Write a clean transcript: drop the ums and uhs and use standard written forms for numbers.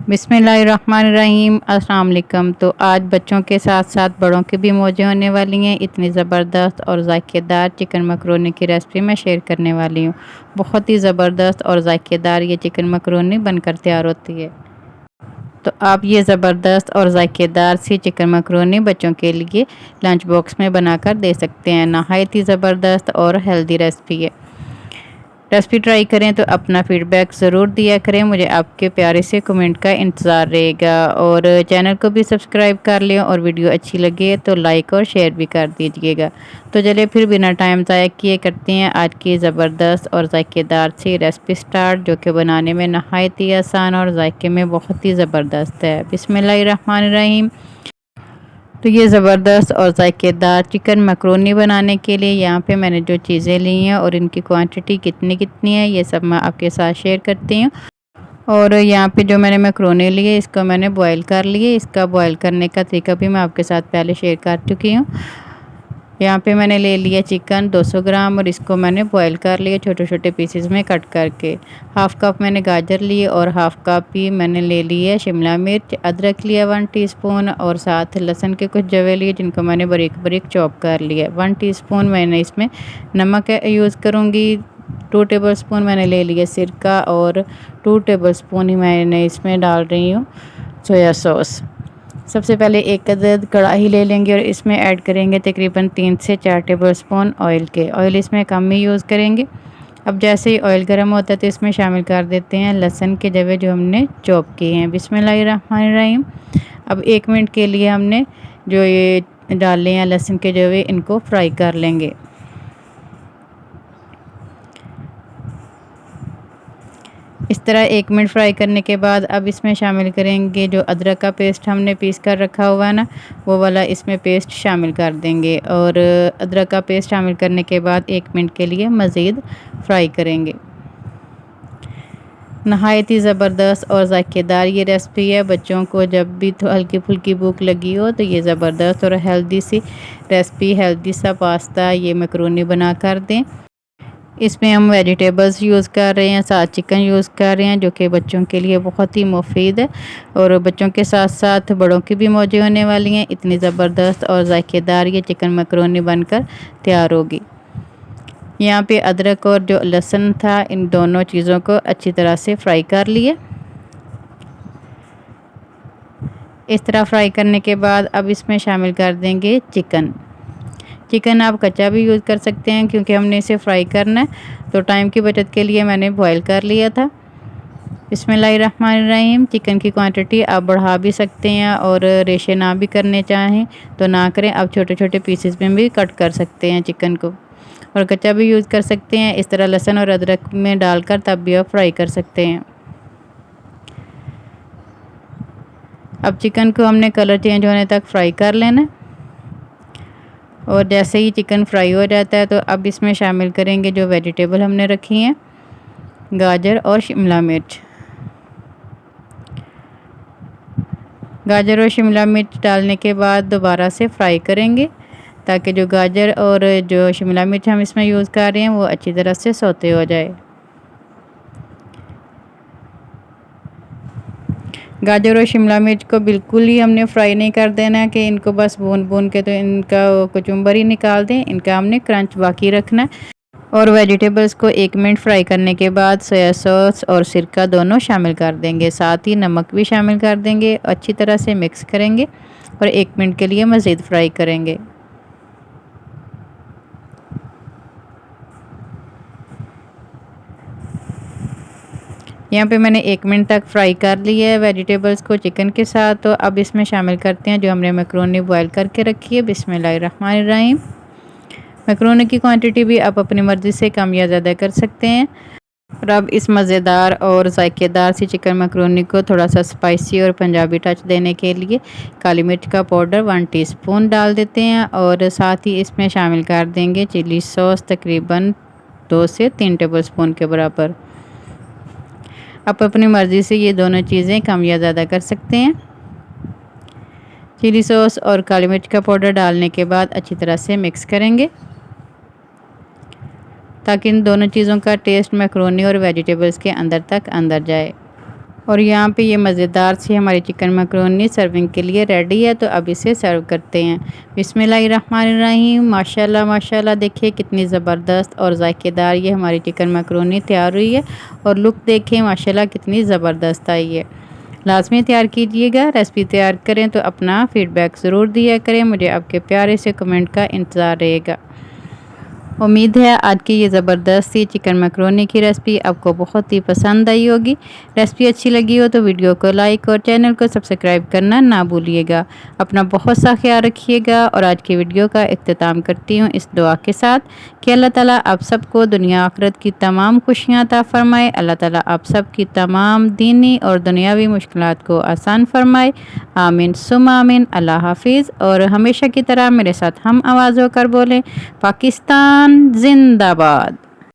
बिस्मिल्लाहिर्रहमानिर्रहीम। अस्सलाम वालेकुम। तो आज बच्चों के साथ साथ बड़ों की भी मौजें होने वाली हैं। इतनी ज़बरदस्त और ज़ायकेदार चिकन मकरोनी की रेसिपी मैं शेयर करने वाली हूँ। बहुत ही ज़बरदस्त और ज़ायकेदार ये चिकन मकरोनी बनकर तैयार होती है। तो आप ये ज़बरदस्त और ज़ायकेदार सी चिकन मकरोनी बच्चों के लिए लंच बॉक्स में बनाकर दे सकते हैं। नहायत ही ज़बरदस्त और हेल्दी रेसिपी है। रेसिपी ट्राई करें तो अपना फीडबैक ज़रूर दिया करें। मुझे आपके प्यारे से कमेंट का इंतज़ार रहेगा और चैनल को भी सब्सक्राइब कर लें और वीडियो अच्छी लगे तो लाइक और शेयर भी कर दीजिएगा। तो चलिए फिर बिना टाइम ज़ाया किए करते हैं आज की ज़बरदस्त और ज़ायकेदार सी रेसिपी स्टार्ट, जो कि बनाने में नहायत ही आसान और जायके में बहुत ही ज़बरदस्त है। बिस्मिल्लाहिर्रहमानिर्रहीम। तो ये ज़बरदस्त और ज़ायकेदार चिकन मकरोनी बनाने के लिए यहाँ पे मैंने जो चीज़ें ली हैं और इनकी क्वांटिटी कितनी कितनी है ये सब मैं आपके साथ शेयर करती हूँ। और यहाँ पे जो मैंने मकरोनी ली है इसको मैंने बॉईल कर लिए। इसका बॉईल करने का तरीका भी मैं आपके साथ पहले शेयर कर चुकी हूँ। यहाँ पे मैंने ले लिया चिकन 200 ग्राम और इसको मैंने बॉईल कर लिया छोटे छोटे पीसेस में कट करके। हाफ़ कप मैंने गाजर लिए और हाफ़ कप ही मैंने ले लिया शिमला मिर्च। अदरक लिया 1 टीस्पून और साथ लहसुन के कुछ जवे लिए जिनको मैंने बारीक बारीक चॉप कर लिया। 1 टीस्पून मैंने इसमें नमक यूज़ करूँगी। 2 टेबलस्पून मैंने ले लिया सिरका और 2 टेबलस्पून ही मैंने इसमें डाल रही हूँ सोया सॉस। सबसे पहले एक अदद कढ़ाई ले लेंगे और इसमें ऐड करेंगे तकरीबन 3 से 4 टेबलस्पून ऑयल के। ऑयल इसमें कम ही यूज़ करेंगे। अब जैसे ही ऑयल गर्म होता है तो इसमें शामिल कर देते हैं लहसुन के जवे जो हमने चॉप किए हैं। बिस्मिल्लाहिर्रहमानिर्रहीम। अब 1 मिनट के लिए हमने जो ये डाले हैं लहसुन के जवे इनको फ्राई कर लेंगे। इस तरह 1 मिनट फ्राई करने के बाद अब इसमें शामिल करेंगे जो अदरक का पेस्ट हमने पीस कर रखा हुआ है ना, वो वाला इसमें पेस्ट शामिल कर देंगे। और अदरक का पेस्ट शामिल करने के बाद 1 मिनट के लिए मज़ीद फ्राई करेंगे। नहायत ही ज़बरदस्त और ज़ायकेदार ये रेसिपी है। बच्चों को जब भी तो हल्की फुल्की भूख लगी हो तो ये ज़बरदस्त और हेल्दी सी रेसिपी, हेल्दी सा पास्ता ये मकरोनी बना कर दें। इसमें हम वेजिटेबल्स यूज़ कर रहे हैं, साथ चिकन यूज़ कर रहे हैं जो कि बच्चों के लिए बहुत ही मुफीद है और बच्चों के साथ साथ बड़ों की भी मौजें होने वाली हैं। इतनी ज़बरदस्त और ज़ायकेदार ये चिकन मकरोनी बनकर तैयार होगी। यहाँ पे अदरक और जो लहसुन था इन दोनों चीज़ों को अच्छी तरह से फ्राई कर लिए। इस तरह फ्राई करने के बाद अब इसमें शामिल कर देंगे चिकन। चिकन आप कच्चा भी यूज़ कर सकते हैं क्योंकि हमने इसे फ्राई करना है, तो टाइम की बचत के लिए मैंने बॉईल कर लिया था। बिस्मिल्लाहिर्रहमानिर्रहीम। चिकन की क्वांटिटी आप बढ़ा भी सकते हैं और रेशे ना भी करने चाहें तो ना करें। आप छोटे छोटे पीसेस में भी कट कर सकते हैं चिकन को और कच्चा भी यूज़ कर सकते हैं। इस तरह लहसुन और अदरक में डालकर तब भी आप फ्राई कर सकते हैं। अब चिकन को हमने कलर चेंज होने तक फ्राई कर लेना और जैसे ही चिकन फ्राई हो जाता है तो अब इसमें शामिल करेंगे जो वेजिटेबल हमने रखी हैं, गाजर और शिमला मिर्च। गाजर और शिमला मिर्च डालने के बाद दोबारा से फ्राई करेंगे ताकि जो गाजर और जो शिमला मिर्च हम इसमें यूज़ कर रहे हैं वो अच्छी तरह से सौते हो जाए। गाजर और शिमला मिर्च को बिल्कुल ही हमने फ्राई नहीं कर देना है कि इनको बस भून के तो इनका कचुम्बर ही निकाल दें। इनका हमने क्रंच बाकी रखना है। और वेजिटेबल्स को 1 मिनट फ्राई करने के बाद सोया सॉस और सिरका दोनों शामिल कर देंगे, साथ ही नमक भी शामिल कर देंगे। अच्छी तरह से मिक्स करेंगे और 1 मिनट के लिए मज़ीद फ्राई करेंगे। यहाँ पे मैंने 1 मिनट तक फ्राई कर लिया है वेजिटेबल्स को चिकन के साथ। तो अब इसमें शामिल करते हैं जो हमने मैक्रोनी बॉयल करके रखी है। बिस्मिल्लाहिर्रहमानिर्रहीम। मैक्रोनी की क्वांटिटी भी आप अपनी मर्ज़ी से कम या ज़्यादा कर सकते हैं। और अब इस मज़ेदार और ज़ायकेदार सी चिकन मैक्रोनी को थोड़ा सा स्पाइसी और पंजाबी टच देने के लिए काली मिर्च का पाउडर 1 टीस्पून डाल देते हैं और साथ ही इसमें शामिल कर देंगे चिली सॉस तकरीबन 2 से 3 टेबलस्पून के बराबर। आप अपनी मर्ज़ी से ये दोनों चीज़ें कम या ज़्यादा कर सकते हैं। चिली सॉस और काली मिर्च का पाउडर डालने के बाद अच्छी तरह से मिक्स करेंगे ताकि इन दोनों चीज़ों का टेस्ट मैक्रोनी और वेजिटेबल्स के अंदर तक अंदर जाए। और यहाँ पे ये मज़ेदार सी हमारी चिकन मैकरोनी सर्विंग के लिए रेडी है। तो अब इसे सर्व करते हैं। बिस्मिल्लाहिर्रहमानिर्रहीम। माशाल्लाह माशाल्लाह, देखिए कितनी ज़बरदस्त और जायकेदार ये हमारी चिकन मैकरोनी तैयार हुई है। और लुक देखें माशाल्लाह कितनी ज़बरदस्त आई है। लाजमी तैयार कीजिएगा। रेसिपी तैयार करें तो अपना फ़ीडबैक ज़रूर दिया करें। मुझे आपके प्यारे से कमेंट का इंतज़ार रहेगा। उम्मीद है आज की ये ज़बरदस्त सी चिकन मैकरोनी की रेसिपी आपको बहुत ही पसंद आई होगी। रेसिपी अच्छी लगी हो तो वीडियो को लाइक और चैनल को सब्सक्राइब करना ना भूलिएगा। अपना बहुत सा ख्याल रखिएगा और आज की वीडियो का इख्तिताम करती हूँ इस दुआ के साथ कि अल्लाह ताला आप सबको दुनिया आखिरत की तमाम खुशियाँ अता फ़रमाए। अल्लाह ताला आप सब की तमाम दीनी और दुनियावी मुश्किलात को आसान फरमाए। आमीन सुम आमीन। अल्लाह हाफिज़। और हमेशा की तरह मेरे साथ हम आवाज़ होकर बोलें, पाकिस्तान जिंदाबाद।